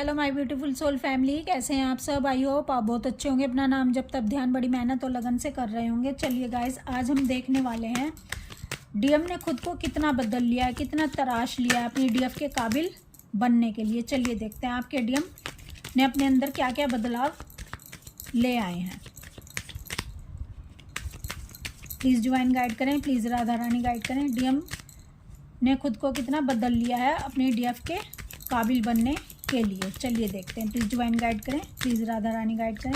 Hello my beautiful soul family, कैसे हैं आप सब। आई होप आप बहुत अच्छे होंगे। अपना नाम जब तब ध्यान बड़ी मेहनत और लगन से कर रहे होंगे। चलिए गाइस, आज हम देखने वाले हैं डीएम ने खुद को कितना बदल लिया है, कितना तराश लिया है अपनी डीएफ के काबिल बनने के लिए। चलिए देखते हैं आपके डीएम ने अपने अंदर क्या क्या बदलाव ले आए हैं। प्लीज़ डिवाइन गाइड करें, प्लीज़ राधा रानी गाइड करें। डीएम ने खुद को कितना बदल लिया है अपनी डीएफ के काबिल बनने के लिए। चलिए देखते हैं। प्लीज़ डिवाइन गाइड करें, प्लीज़ राधा रानी गाइड करें।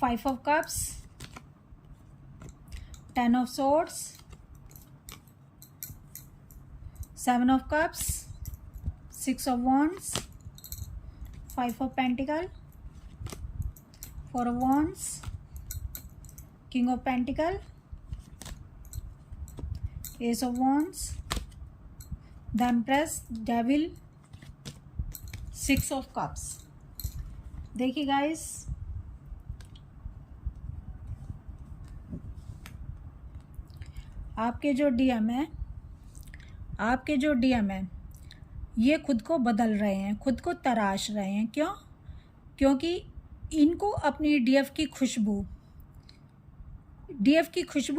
Five of cups, 10 of swords, 7 of cups, 6 of wands, 5 of pentacle, 4 of wands, king of pentacle, S of wands, the empress, devil, 6 of cups. देखिए गाइस, आपके जो डीएम है ये खुद को बदल रहे हैं, खुद को तराश रहे हैं। क्यों? क्योंकि इनको अपनी डीएफ की खुशबू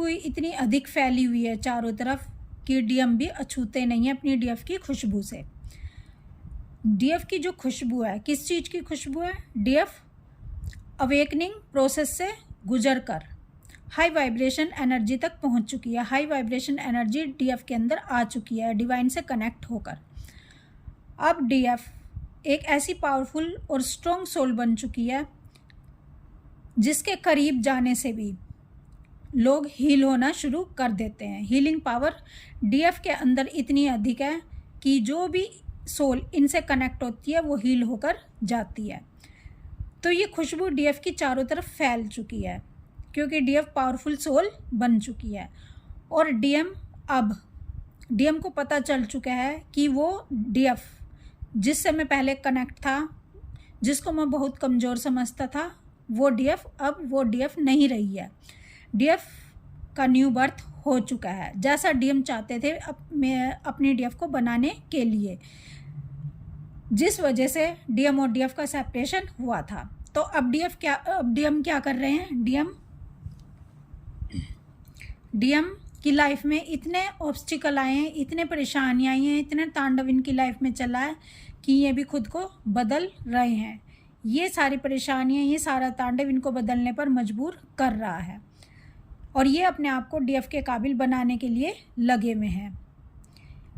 इतनी अधिक फैली हुई है चारों तरफ कि डीएम भी अछूते नहीं है अपनी डीएफ की खुशबू से। डीएफ की जो खुशबू है, किस चीज़ की खुशबू है? डीएफ अवेकनिंग प्रोसेस से गुजर कर हाई वाइब्रेशन एनर्जी तक पहुंच चुकी है। हाई वाइब्रेशन एनर्जी डीएफ के अंदर आ चुकी है डिवाइन से कनेक्ट होकर। अब डीएफ एक ऐसी पावरफुल और स्ट्रॉन्ग सोल बन चुकी है जिसके करीब जाने से भी लोग हील होना शुरू कर देते हैं। हीलिंग पावर डीएफ के अंदर इतनी अधिक है कि जो भी सोल इनसे कनेक्ट होती है वो हील होकर जाती है। तो ये खुशबू डीएफ की चारों तरफ फैल चुकी है क्योंकि डीएफ पावरफुल सोल बन चुकी है। और डीएम को पता चल चुका है कि वो डीएफ जिससे मैं पहले कनेक्ट था, जिसको मैं बहुत कमज़ोर समझता था, वो डीएफ नहीं रही है। डीएफ का न्यू बर्थ हो चुका है जैसा डीएम चाहते थे अपनी डीएफ को बनाने के लिए, जिस वजह से डीएम और डीएफ का सेपरेशन हुआ था। तो अब डीएम क्या कर रहे हैं? डीएम की लाइफ में इतने ऑब्स्टिकल आए हैं, इतने परेशानियाँ आई हैं, इतने तांडव इनकी लाइफ में चला है कि ये भी खुद को बदल रहे हैं। ये सारी परेशानियाँ, ये सारा तांडव इनको बदलने पर मजबूर कर रहा है और ये अपने आप को डीएफ के काबिल बनाने के लिए लगे हुए हैं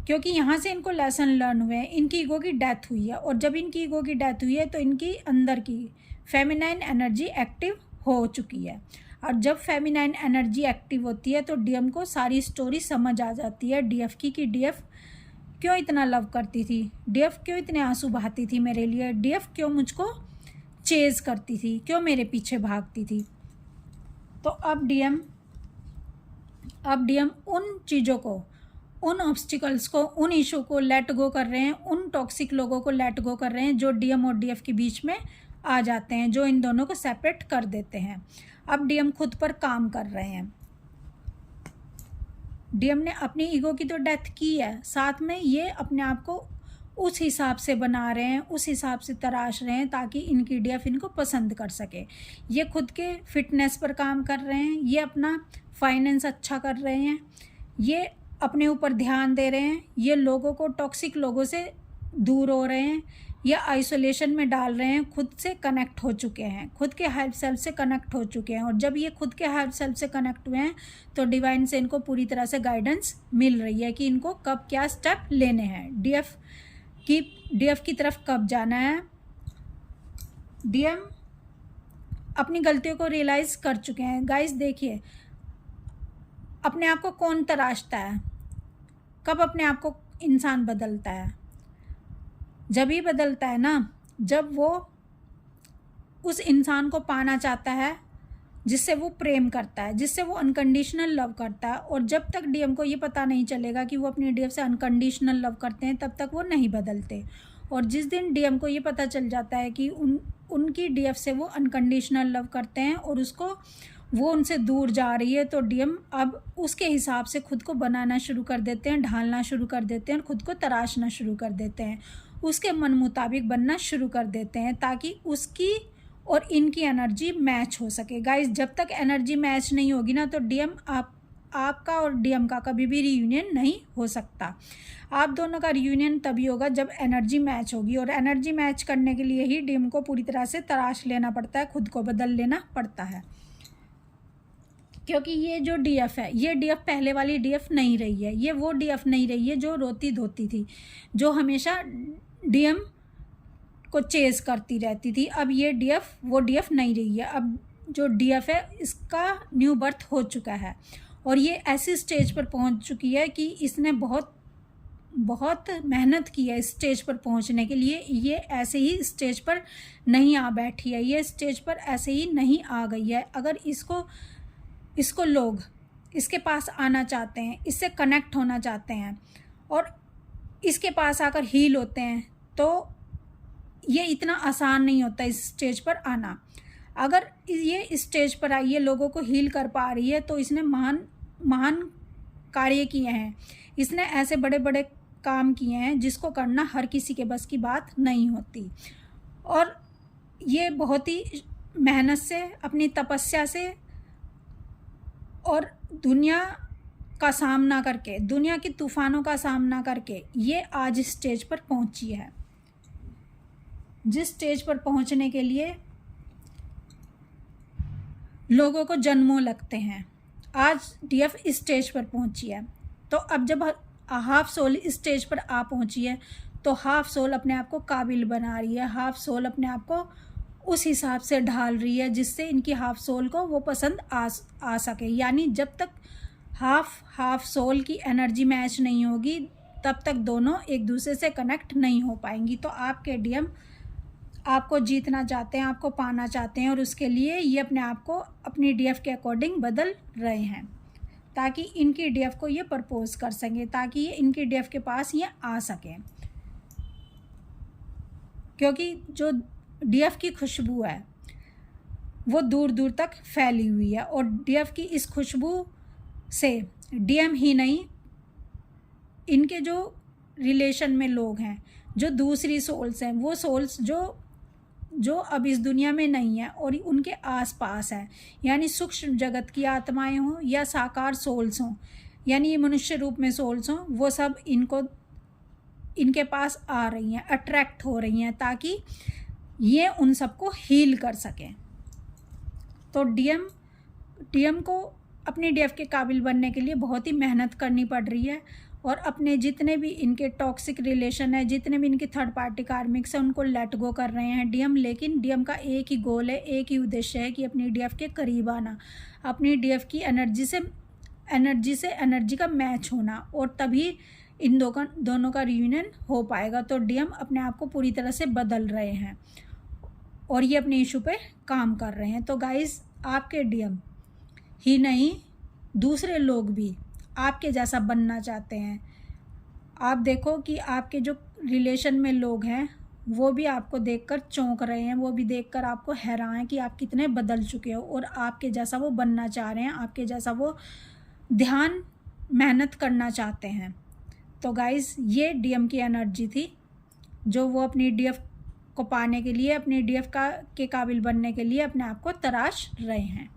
क्योंकि यहाँ से इनको लेसन लर्न हुए हैं। इनकी ईगो की डेथ हुई है और जब इनकी ईगो की डेथ हुई है तो इनकी अंदर की फेमिनाइन एनर्जी एक्टिव हो चुकी है। और जब फेमिनाइन एनर्जी एक्टिव होती है तो डीएम को सारी स्टोरी समझ आ जाती है डीएफ की कि डीएफ क्यों इतना लव करती थी, डीएफ क्यों इतने आंसू बहाती थी मेरे लिए, डीएफ क्यों मुझको चेज करती थी, क्यों मेरे पीछे भागती थी। तो अब डीएम उन चीज़ों को, उन ऑब्स्टिकल्स को, उन इशू को लेट गो कर रहे हैं, उन टॉक्सिक लोगों को लेट गो कर रहे हैं जो डीएम और डीएफ के बीच में आ जाते हैं, जो इन दोनों को सेपरेट कर देते हैं। अब डीएम खुद पर काम कर रहे हैं। डीएम ने अपनी ईगो की तो डेथ की है, साथ में ये अपने आप को उस हिसाब से बना रहे हैं, उस हिसाब से तराश रहे हैं ताकि इनकी डीएफ इनको पसंद कर सके। ये खुद के फिटनेस पर काम कर रहे हैं, ये अपना फाइनेंस अच्छा कर रहे हैं, ये अपने ऊपर ध्यान दे रहे हैं, ये लोगों को, टॉक्सिक लोगों से दूर हो रहे हैं या आइसोलेशन में डाल रहे हैं, खुद से कनेक्ट हो चुके हैं, खुद के हायर सेल्फ से कनेक्ट हो चुके हैं। और जब ये खुद के हायर सेल्फ से कनेक्ट हुए हैं तो डिवाइन से इनको पूरी तरह से गाइडेंस मिल रही है कि इनको कब क्या स्टेप लेने हैं, डीएफ की तरफ कब जाना है। डीएम अपनी गलतियों को रियलाइज़ कर चुके हैं। गाइस देखिए, अपने आप को कौन तराशता है? कब अपने आप को इंसान बदलता है? जब ही बदलता है ना, जब वो उस इंसान को पाना चाहता है जिससे वो प्रेम करता है, जिससे वो अनकंडीशनल लव करता है। और जब तक डीएम को ये पता नहीं चलेगा कि वो अपनी डीएफ से अनकंडीशनल लव करते हैं, तब तक वो नहीं बदलते। और जिस दिन डीएम को ये पता चल जाता है कि उनकी डीएफ से वो अनकंडीशनल लव करते हैं और उसको वो उनसे दूर जा रही है, तो डीएम अब उसके हिसाब से खुद को बनाना शुरू कर देते हैं, ढालना शुरू कर देते हैं और खुद को तराशना शुरू कर देते हैं, उसके मन मुताबिक बनना शुरू कर देते हैं ताकि उसकी और इनकी एनर्जी मैच हो सके। गाइस, जब तक एनर्जी मैच नहीं होगी ना, तो डीएम आपका और डीएम का कभी भी रियूनियन नहीं हो सकता। आप दोनों का रियूनियन तभी होगा जब एनर्जी मैच होगी, और एनर्जी मैच करने के लिए ही डीएम को पूरी तरह से तराश लेना पड़ता है, खुद को बदल लेना पड़ता है। क्योंकि ये जो डीएफ है, ये डीएफ पहले वाली डीएफ नहीं रही है, ये वो डीएफ नहीं रही है जो रोती धोती थी, जो हमेशा डीएम को चेज करती रहती थी। अब ये डीएफ वो डीएफ नहीं रही है। अब जो डीएफ है इसका न्यू बर्थ हो चुका है और ये ऐसी स्टेज पर पहुंच चुकी है कि इसने बहुत बहुत मेहनत की है इस स्टेज पर पहुंचने के लिए। ये ऐसे ही स्टेज पर नहीं आ बैठी है, ये स्टेज पर ऐसे ही नहीं आ गई है। अगर इसको लोग इसके पास आना चाहते हैं, इससे कनेक्ट होना चाहते हैं और इसके पास आकर हील होते हैं, तो ये इतना आसान नहीं होता इस स्टेज पर आना। अगर ये इस स्टेज पर आई है, लोगों को हील कर पा रही है, तो इसने महान कार्य किए हैं, इसने ऐसे बड़े बड़े काम किए हैं जिसको करना हर किसी के बस की बात नहीं होती। और ये बहुत ही मेहनत से, अपनी तपस्या से और दुनिया का सामना करके, दुनिया की तूफानों का सामना करके ये आज इस स्टेज पर पहुंची है, जिस स्टेज पर पहुंचने के लिए लोगों को जन्मों लगते हैं। आज डीएफ इस स्टेज पर पहुंची है, तो अब जब हाफ सोल इस स्टेज पर आ पहुंची है, तो हाफ सोल अपने आप को काबिल बना रही है, हाफ सोल अपने आप को उस हिसाब से ढाल रही है जिससे इनकी हाफ सोल को वो पसंद आ सके। यानी जब तक हाफ सोल की एनर्जी मैच नहीं होगी, तब तक दोनों एक दूसरे से कनेक्ट नहीं हो पाएंगी। तो आपके डीएम आपको जीतना चाहते हैं, आपको पाना चाहते हैं, और उसके लिए ये अपने आप को अपनी डीएफ के अकॉर्डिंग बदल रहे हैं ताकि इनकी डीएफ को ये प्रपोज कर सकें, ताकि ये इनकी डीएफ के पास ये आ सकें। क्योंकि जो डीएफ की खुशबू है वो दूर दूर तक फैली हुई है, और डीएफ की इस खुशबू से डीएम ही नहीं, इनके जो रिलेशन में लोग हैं, जो दूसरी सोल्स हैं, वो सोल्स जो अब इस दुनिया में नहीं है और उनके आसपास है, यानी सूक्ष्म जगत की आत्माएं हों या साकार सोल्स हों, यानी ये मनुष्य रूप में सोल्स हों, वो सब इनके पास आ रही हैं, अट्रैक्ट हो रही हैं, ताकि ये उन सबको हील कर सकें। तो डीएम को अपनी डीएफ के काबिल बनने के लिए बहुत ही मेहनत करनी पड़ रही है, और अपने जितने भी इनके टॉक्सिक रिलेशन है, जितने भी इनके थर्ड पार्टी कार्मिक्स हैं, उनको लेट गो कर रहे हैं डीएम। लेकिन डीएम का एक ही गोल है, एक ही उद्देश्य है कि अपनी डीएफ के करीब आना, अपनी डीएफ की एनर्जी से एनर्जी का मैच होना, और तभी इन दोनों का रियूनियन हो पाएगा। तो डीएम अपने आप को पूरी तरह से बदल रहे हैं और ये अपने इशू पे काम कर रहे हैं। तो गाइस, आपके डीएम ही नहीं, दूसरे लोग भी आपके जैसा बनना चाहते हैं। आप देखो कि आपके जो रिलेशन में लोग हैं वो भी आपको देखकर चौंक रहे हैं, वो भी देखकर आपको हैरान है कि आप कितने बदल चुके हो, और आपके जैसा वो बनना चाह रहे हैं, आपके जैसा वो ध्यान मेहनत करना चाहते हैं। तो गाइस, ये डीएम की एनर्जी थी जो वो अपनी डीएफ को पाने के लिए, अपनी डीएफ के काबिल बनने के लिए अपने आप को तराश रहे हैं।